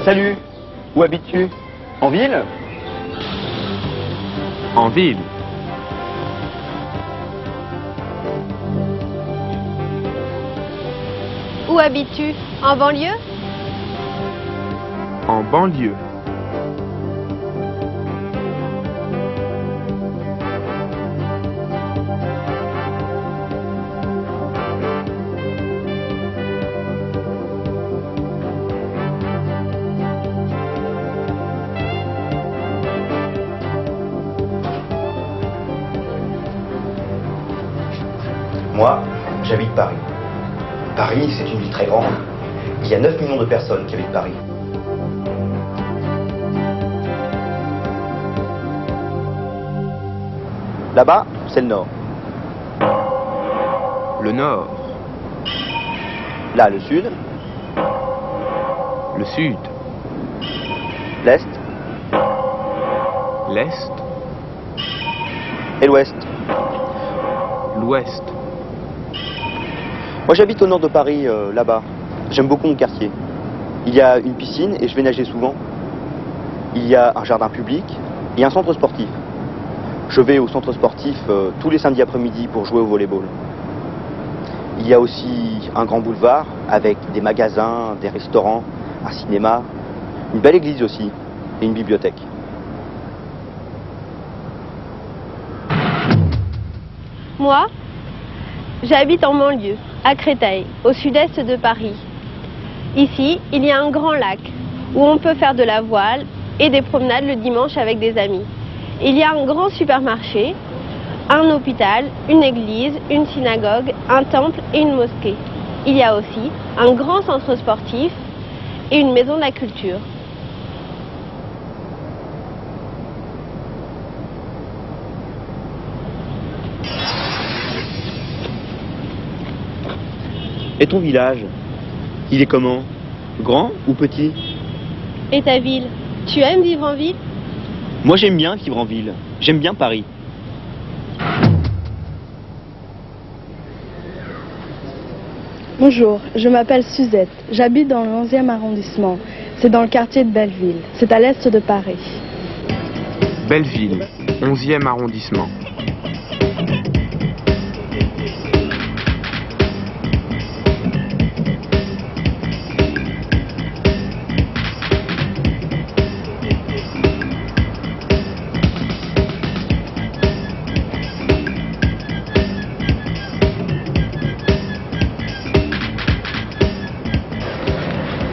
Salut, où habites-tu? En ville? En ville. Où habites-tu? En banlieue? En banlieue. Moi, j'habite Paris. Paris, c'est une ville très grande. Il y a 9 millions de personnes qui habitent Paris. Là-bas, c'est le nord. Le nord. Là, le sud. Le sud. L'est. L'est. Et l'ouest. L'ouest. Moi, j'habite au nord de Paris, là-bas. J'aime beaucoup mon quartier. Il y a une piscine et je vais nager souvent. Il y a un jardin public et un centre sportif. Je vais au centre sportif tous les samedis après-midi pour jouer au volleyball. Il y a aussi un grand boulevard avec des magasins, des restaurants, un cinéma, une belle église aussi et une bibliothèque. Moi, j'habite en banlieue, à Créteil, au sud-est de Paris. Ici, il y a un grand lac où on peut faire de la voile et des promenades le dimanche avec des amis. Il y a un grand supermarché, un hôpital, une église, une synagogue, un temple et une mosquée. Il y a aussi un grand centre sportif et une maison de la culture. Et ton village? Il est comment? Grand ou petit? Et ta ville? Tu aimes vivre en ville? Moi j'aime bien vivre en ville. J'aime bien Paris. Bonjour, je m'appelle Suzette. J'habite dans le 11e arrondissement. C'est dans le quartier de Belleville. C'est à l'est de Paris. Belleville. 11e arrondissement.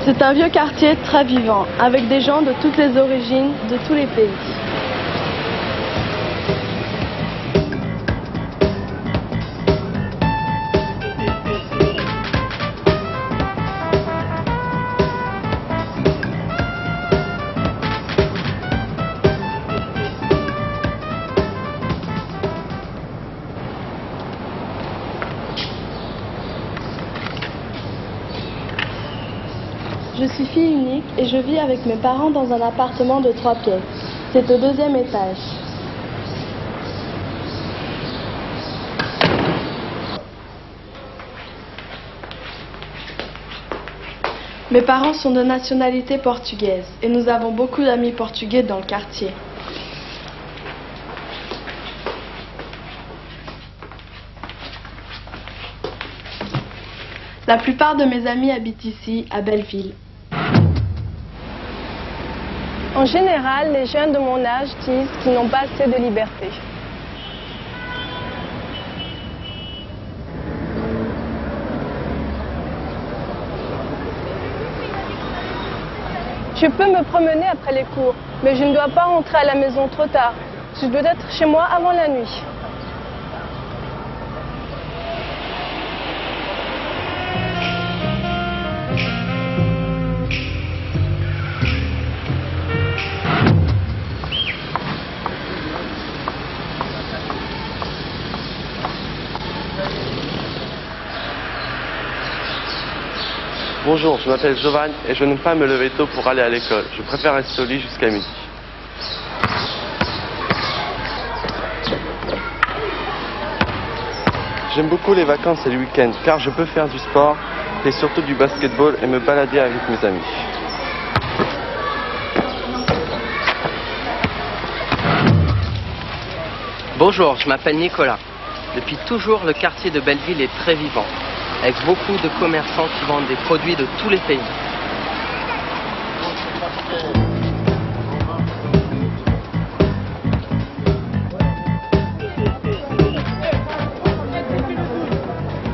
C'est un vieux quartier très vivant, avec des gens de toutes les origines, de tous les pays. Je suis fille unique et je vis avec mes parents dans un appartement de 3 pièces. C'est au 2e étage. Mes parents sont de nationalité portugaise et nous avons beaucoup d'amis portugais dans le quartier. La plupart de mes amis habitent ici, à Belleville. En général, les jeunes de mon âge disent qu'ils n'ont pas assez de liberté. Je peux me promener après les cours, mais je ne dois pas rentrer à la maison trop tard. Je dois être chez moi avant la nuit. Bonjour, je m'appelle Giovanni et je n'aime pas me lever tôt pour aller à l'école. Je préfère rester au lit jusqu'à midi. J'aime beaucoup les vacances et le week-end car je peux faire du sport et surtout du basketball et me balader avec mes amis. Bonjour, je m'appelle Nicolas. Depuis toujours, le quartier de Belleville est très vivant, avec beaucoup de commerçants qui vendent des produits de tous les pays.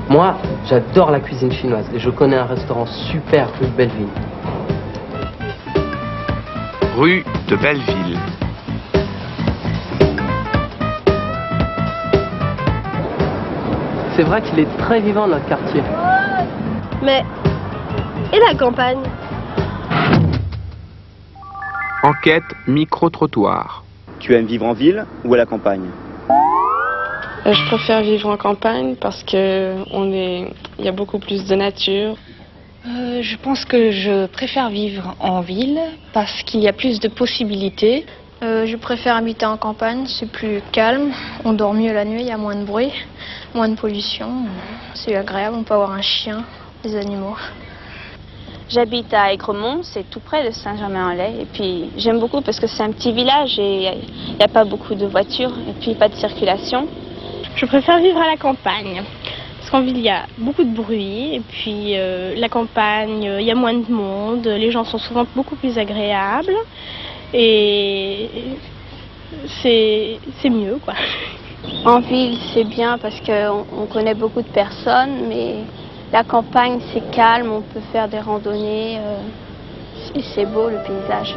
Moi, j'adore la cuisine chinoise et je connais un restaurant super rue de Belleville. Rue de Belleville. C'est vrai qu'il est très vivant notre quartier. Mais, et la campagne? Enquête micro-trottoir. Tu aimes vivre en ville ou à la campagne? Je préfère vivre en campagne parce que il y a beaucoup plus de nature. Je pense que je préfère vivre en ville parce qu'il y a plus de possibilités. Je préfère habiter en campagne, c'est plus calme, on dort mieux la nuit, il y a moins de bruit, moins de pollution, c'est agréable, on peut avoir un chien, des animaux. J'habite à Aigremont, c'est tout près de Saint-Germain-en-Laye, et puis j'aime beaucoup parce que c'est un petit village et il n'y a pas beaucoup de voitures et puis pas de circulation. Je préfère vivre à la campagne, parce qu'en ville il y a beaucoup de bruit, et puis la campagne, il y a moins de monde, les gens sont souvent beaucoup plus agréables. Et c'est mieux, quoi. En ville, c'est bien parce qu'on connaît beaucoup de personnes, mais la campagne, c'est calme, on peut faire des randonnées, et c'est beau le paysage.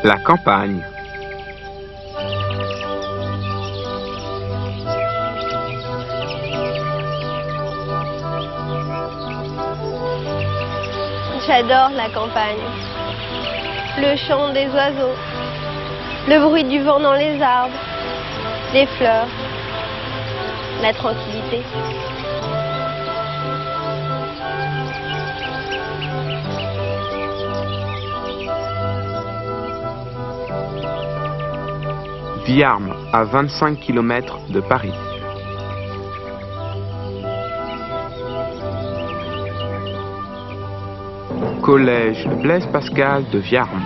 La campagne. J'adore la campagne. Le chant des oiseaux, le bruit du vent dans les arbres, les fleurs, la tranquillité. Viarmes, à 25 km de Paris. Collège Blaise Pascal de Viarmes.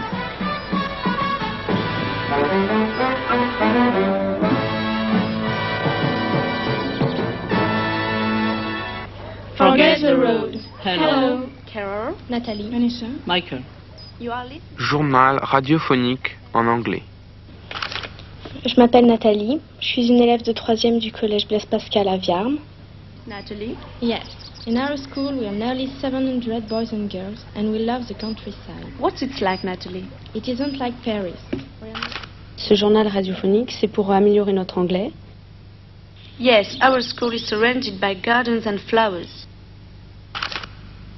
Forget the road. Hello. Carol. Nathalie. Vanessa. Michael. Journal radiophonique en anglais. Je m'appelle Nathalie, je suis une élève de 3e du collège Blaise Pascal à Viarmes. Nathalie. Yes. In our school we are nearly 700 boys and girls and we love the countryside. What's it like, Nathalie? It isn't like Paris. Ce journal radiophonique, c'est pour améliorer notre anglais. Yes, our school is surrounded by gardens and flowers.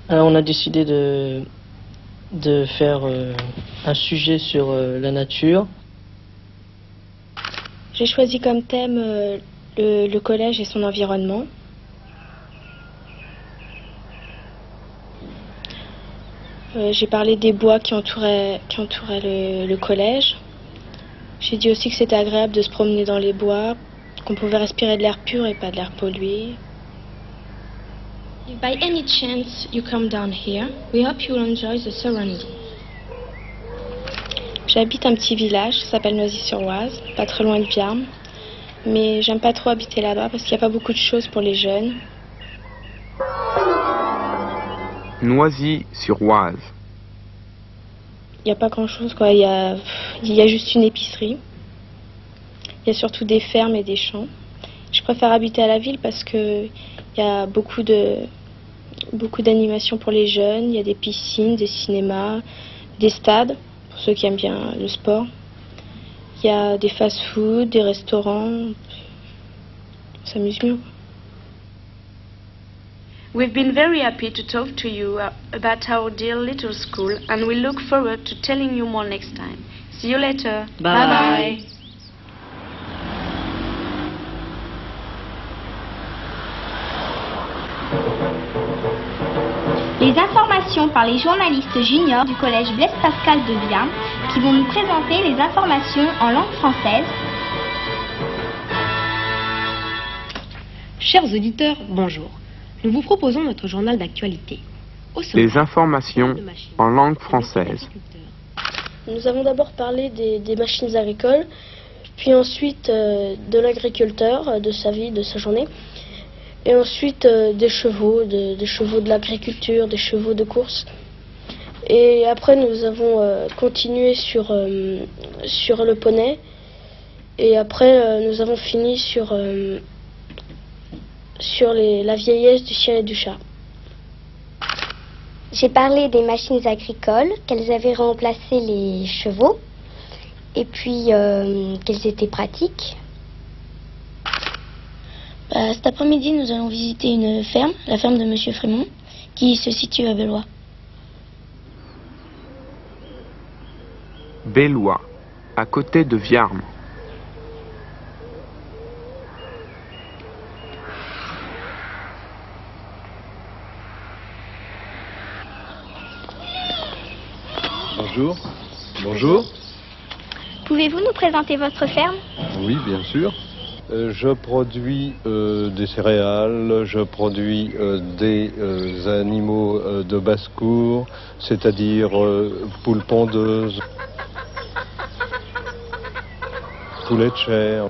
On a décidé de faire un sujet sur la nature. J'ai choisi comme thème le collège et son environnement. J'ai parlé des bois qui entouraient le collège. J'ai dit aussi que c'était agréable de se promener dans les bois, qu'on pouvait respirer de l'air pur et pas de l'air pollué. If by any chance you come down here, we hope you will enjoy the surroundings. J'habite un petit village, ça s'appelle Noisy-sur-Oise, pas très loin de Viarmes. Mais j'aime pas trop habiter là-bas parce qu'il n'y a pas beaucoup de choses pour les jeunes. Noisy-sur-Oise. Il n'y a pas grand-chose, quoi. Il y a juste une épicerie. Il y a surtout des fermes et des champs. Je préfère habiter à la ville parce qu'il y a beaucoup d'animations pour les jeunes. Il y a des piscines, des cinémas, des stades, pour ceux qui aiment bien le sport. Il y a des fast-foods, des restaurants. On s'amuse mieux. We've been very happy to talk to you about our dear little school and we look forward to telling you more next time. See you later. Bye. Bye. Les informations par les journalistes juniors du collège Blaise Pascal de Viarmes qui vont nous présenter les informations en langue française. Chers auditeurs, bonjour. Nous vous proposons notre journal d'actualité. Les informations en langue française. Nous avons d'abord parlé des machines agricoles, puis ensuite de l'agriculteur, de sa vie, de sa journée, et ensuite des chevaux de l'agriculture, des chevaux de course. Et après nous avons continué sur le poney, et après nous avons fini sur la vieillesse du chien et du chat. J'ai parlé des machines agricoles, qu'elles avaient remplacé les chevaux, et puis qu'elles étaient pratiques. Cet après-midi, nous allons visiter une ferme, la ferme de Monsieur Frémont, qui se situe à Bellois. Bellois, à côté de Viarmes. Bonjour. Bonjour. Pouvez-vous nous présenter votre ferme? Oui, bien sûr. Je produis des céréales, je produis des animaux de basse-cour, c'est-à-dire poules pondeuses, poulets de chair.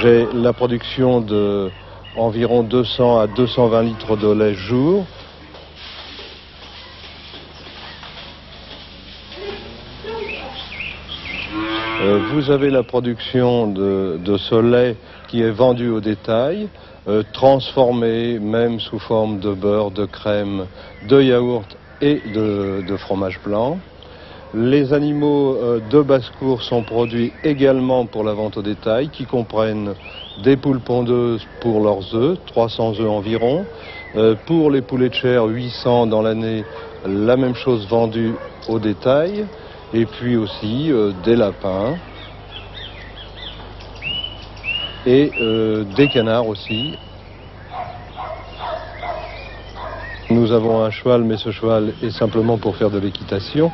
J'ai la production de environ 200 à 220 litres de lait jour. Vous avez la production de ce lait qui est vendu au détail, transformé même sous forme de beurre, de crème, de yaourt et de fromage blanc. Les animaux de basse-cour sont produits également pour la vente au détail, qui comprennent des poules pondeuses pour leurs œufs, 300 œufs environ. Pour les poulets de chair, 800 dans l'année, la même chose vendue au détail. Et puis aussi des lapins et des canards aussi. Nous avons un cheval, mais ce cheval est simplement pour faire de l'équitation.